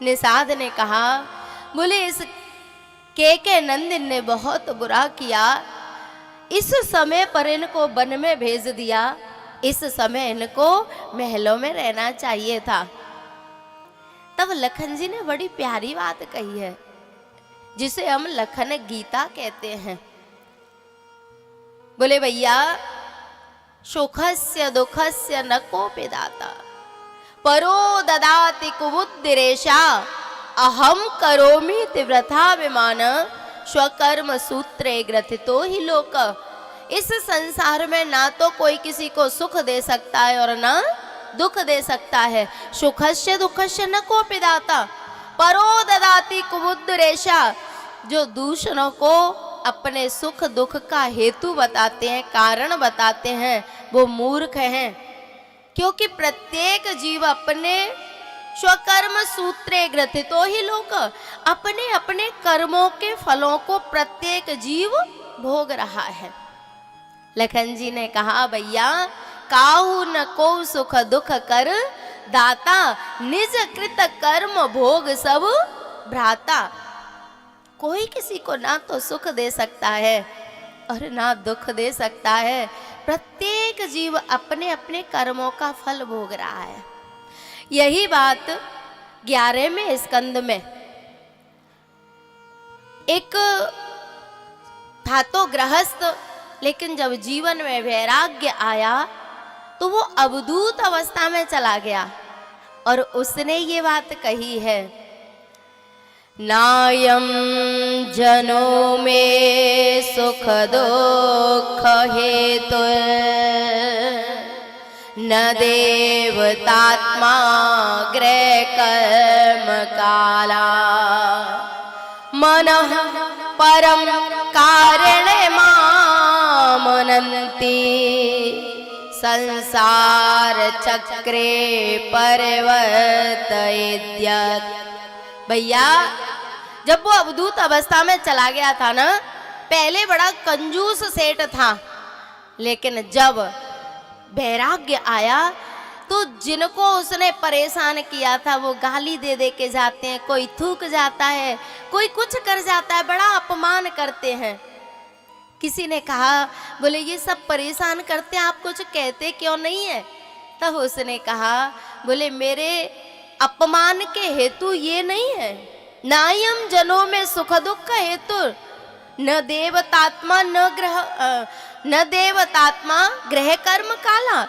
निषाद ने कहा, बोले इस के नंदन ने बहुत बुरा किया, इस समय पर इनको वन में भेज दिया, इस समय इनको महलों में रहना चाहिए था। तब लखन जी ने बड़ी प्यारी बात कही है, जिसे हम लखन गीता कहते हैं। बोले भैया, सुखस्य दुखस्य न कोपि दाता, परो ददाति कुबुद्धिरेशा, अहम करोमि वृथा विमान, स्वकर्म सूत्रे ग्रथितो ही लोक। इस संसार में ना तो कोई किसी को सुख दे सकता है और ना दुख दे सकता है। सुखस्य दुखस्य न कोपि दाता, परो ददाति कुबुद्धिरेशा। जो दूसरों को अपने सुख दुख का हेतु बताते हैं, कारण बताते हैं, वो मूर्ख हैं। क्योंकि प्रत्येक जीव अपने स्वकर्म सूत्रे ग्रथितो ही लोक, अपने अपने कर्मों के फलों को प्रत्येक जीव भोग रहा है। लखन जी ने कहा, भैया काहू न को सुख दुख कर दाता, निज कृत कर्म भोग सब भ्राता। कोई किसी को ना तो सुख दे सकता है और ना दुख दे सकता है। प्रत्येक जीव अपने अपने कर्मों का फल भोग रहा है। यही बात 11वें स्कंद में एक था तो गृहस्थ, लेकिन जब जीवन में वैराग्य आया तो वो अवधूत अवस्था में चला गया और उसने ये बात कही है, नायम जनों में सुख दुख हेतु, न देवतात्मा ग्रह कर्म काला, मनः परम कारण मामनन्ति, संसार चक्रे परिवर्तयेद्यत्। भैया जब वो अवधूत अवस्था में चला गया था ना, पहले बड़ा कंजूस सेठ था, लेकिन जब वैराग्य आया तो जिनको उसने परेशान किया था वो गाली दे दे के जाते हैं, कोई थूक जाता है, कोई कुछ कर जाता है, बड़ा अपमान करते हैं। किसी ने कहा, बोले ये सब परेशान करते हैं, आप कुछ कहते क्यों नहीं है? तब उसने कहा, बोले मेरे अपमान के हेतु ये नहीं है, नायम जनों में सुख दुख हेतु, न देवतात्मा न देवतात्मा ग्रह कर्म काला।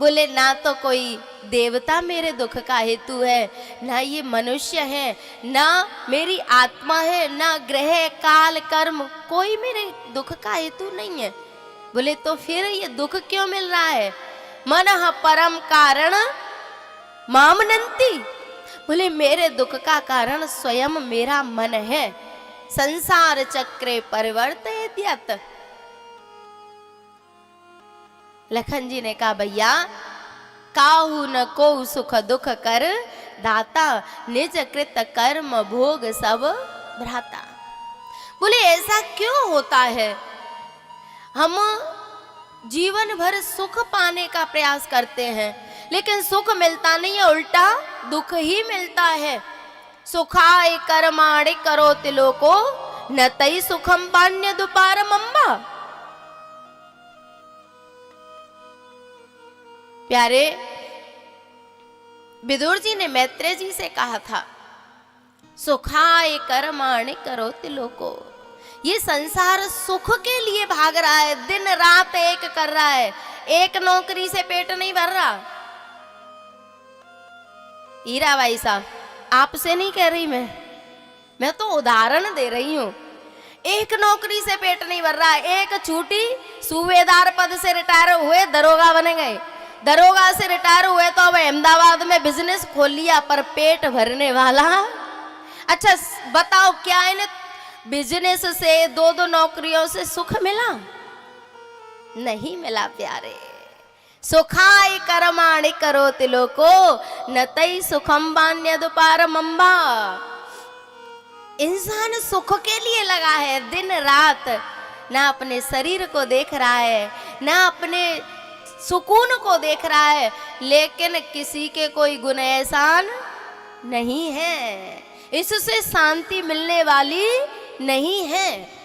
बोले ना तो कोई देवता मेरे दुख का हेतु है, ना ये मनुष्य है, ना मेरी आत्मा है, ना ग्रह काल कर्म, कोई मेरे दुख का हेतु नहीं है। बोले तो फिर ये दुख क्यों मिल रहा है? मनः परम कारण मामनन्ति। बोले मेरे दुख का कारण स्वयं मेरा मन है। संसार चक्रे परिवर्तयेद्यत्। लखन जी ने कहा, भैया काहू न को सुख दुख कर दाता, निज कृत कर्म भोग सब भ्राता। बोले ऐसा क्यों होता है? हम जीवन भर सुख पाने का प्रयास करते हैं, लेकिन सुख मिलता नहीं है, उल्टा दुख ही मिलता है। सुखाय कर्माणि करोति लोको, न तई सुखम पान्य दुपारम अम्बा। प्यारे विदुर जी ने मैत्रेय जी से कहा था, सुखाय कर्माणि करोति लोको। ये संसार सुख के लिए भाग रहा है, दिन रात एक कर रहा है, एक नौकरी से पेट नहीं भर रहा। हीरा भाई साहब, आपसे नहीं कह रही मैं तो उदाहरण दे रही हूं। एक नौकरी से पेट नहीं भर रहा है, एक छूटी, सूबेदार पद से रिटायर हुए, दरोगा बन गए, दरोगा से रिटायर हुए तो अब अहमदाबाद में बिजनेस खोल लिया, पर पेट भरने वाला। अच्छा बताओ, क्या इन बिजनेस से दो नौकरियों से सुख मिला? नहीं मिला प्यारे। सुखाय कर्माणि करोति लोको, न तई सुखम बान्य दुपारम अम्बा। इंसान सुख के लिए लगा है दिन रात, ना अपने शरीर को देख रहा है, ना अपने सुकून को देख रहा है, लेकिन किसी के कोई गुण एहसान नहीं है, इससे शांति मिलने वाली नहीं है।